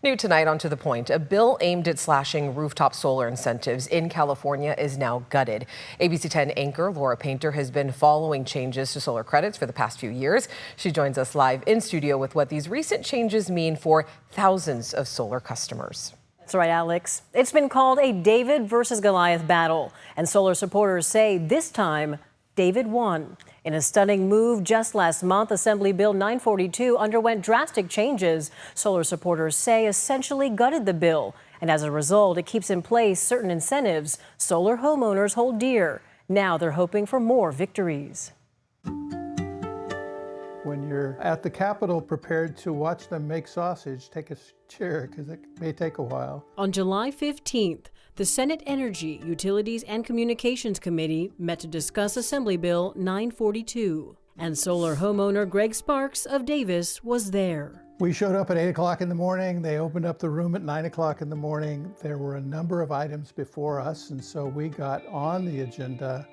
New tonight on To the Point, a bill aimed at slashing rooftop solar incentives in California is now gutted. ABC 10 anchor Laura Painter has been following changes to solar credits for the past few years. She joins us live in studio with what these recent changes mean for thousands of solar customers. That's right, Alex. It's been called a David versus Goliath battle, and solar supporters say this time David won. In a stunning move just last month, Assembly Bill 942 underwent drastic changes. Solar supporters say essentially gutted the bill, and as a result, it keeps in place certain incentives solar homeowners hold dear. Now they're hoping for more victories. When you're at the Capitol prepared to watch them make sausage, take a chair because it may take a while. On July 15th, the Senate Energy, Utilities and Communications Committee met to discuss Assembly Bill 942. And solar homeowner Greg Sparks of Davis was there. We showed up at 8 o'clock in the morning. They opened up the room at 9 o'clock in the morning. There were a number of items before us, and so we got on the agenda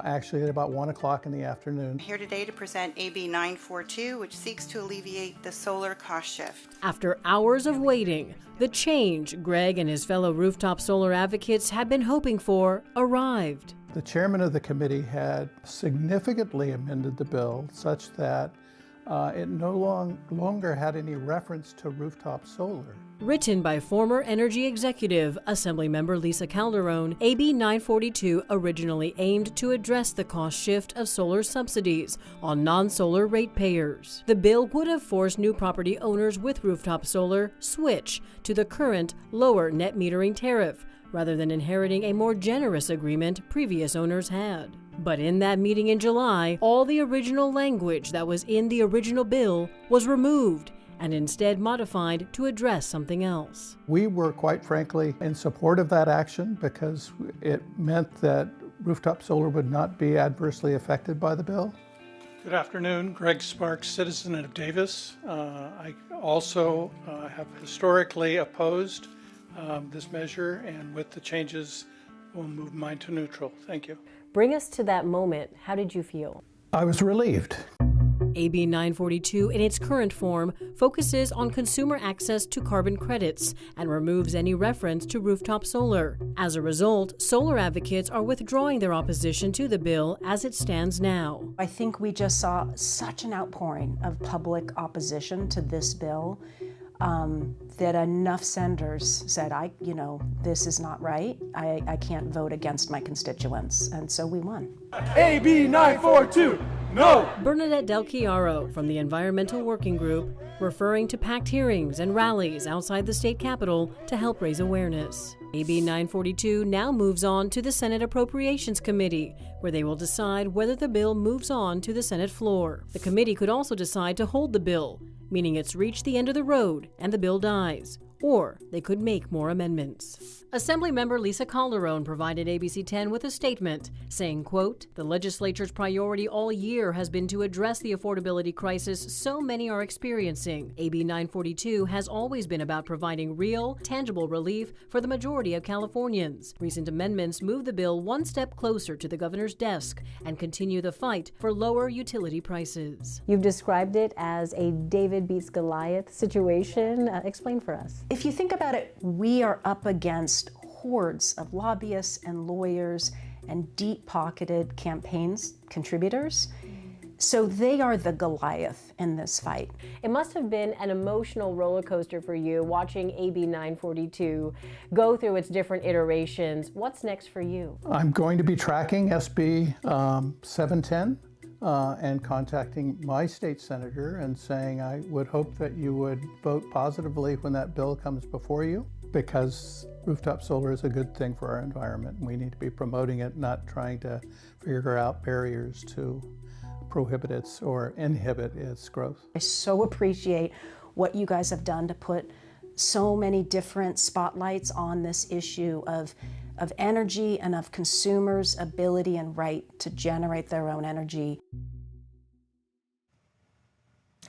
actually at about 1 o'clock in the afternoon. I'm here today to present AB 942, which seeks to alleviate the solar cost shift. After hours of waiting, the change Greg and his fellow rooftop solar advocates had been hoping for arrived. The chairman of the committee had significantly amended the bill such that it no longer had any reference to rooftop solar. Written by former energy executive, Assemblymember Lisa Calderon, AB 942 originally aimed to address the cost shift of solar subsidies on non-solar ratepayers. The bill would have forced new property owners with rooftop solar switch to the current lower net metering tariff, rather than inheriting a more generous agreement previous owners had. But in that meeting in July, all the original language that was in the original bill was removed and instead modified to address something else. We were, quite frankly, in support of that action because it meant that rooftop solar would not be adversely affected by the bill. Good afternoon, Greg Sparks, citizen of Davis. I also have historically opposed this measure, and with the changes, we'll move mine to neutral. Thank you. Bring us to that moment. How did you feel? I was relieved. AB 942, in its current form, focuses on consumer access to carbon credits and removes any reference to rooftop solar. As a result, solar advocates are withdrawing their opposition to the bill as it stands now. I think we just saw such an outpouring of public opposition to this bill that enough senators said, this is not right. I can't vote against my constituents. And so we won. AB 942, no! Bernadette Del Chiaro from the Environmental Working Group, referring to packed hearings and rallies outside the state capitol to help raise awareness. AB 942 now moves on to the Senate Appropriations Committee, where they will decide whether the bill moves on to the Senate floor. The committee could also decide to hold the bill, meaning it's reached the end of the road and the bill dies, or they could make more amendments. Assemblymember Lisa Calderon provided ABC 10 with a statement saying, quote, "The legislature's priority all year has been to address the affordability crisis so many are experiencing. AB 942 has always been about providing real, tangible relief for the majority of Californians. Recent amendments move the bill one step closer to the governor's desk and continue the fight for lower utility prices." You've described it as a David beats Goliath situation. Explain for us. If you think about it, we are up against hordes of lobbyists and lawyers and deep-pocketed campaigns contributors. So they are the Goliath in this fight. It must have been an emotional roller coaster for you watching AB 942 go through its different iterations. What's next for you? I'm going to be tracking SB 710 and contacting my state senator and saying I would hope that you would vote positively when that bill comes before you, because rooftop solar is a good thing for our environment. We need to be promoting it, not trying to figure out barriers to prohibit its or inhibit its growth. I so appreciate what you guys have done to put so many different spotlights on this issue of energy and of consumers' ability and right to generate their own energy.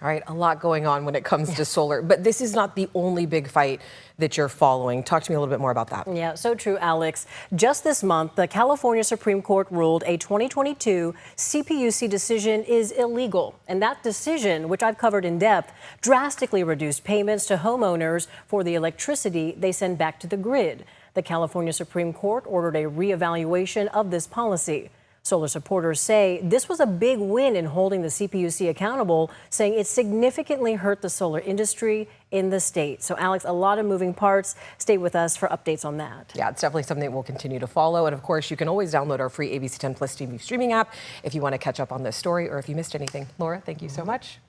All right, a lot going on when it comes to solar, but this is not the only big fight that you're following. Talk to me a little bit more about that. Yeah, so true, Alex. Just this month, the California Supreme Court ruled a 2022 CPUC decision is illegal. And that decision, which I've covered in depth, drastically reduced payments to homeowners for the electricity they send back to the grid. The California Supreme Court ordered a reevaluation of this policy. Solar supporters say this was a big win in holding the CPUC accountable, saying it significantly hurt the solar industry in the state. So, Alex, a lot of moving parts. Stay with us for updates on that. Yeah, it's definitely something that we'll continue to follow. And of course, you can always download our free ABC 10 Plus TV streaming app if you want to catch up on this story or if you missed anything. Laura, thank you so much.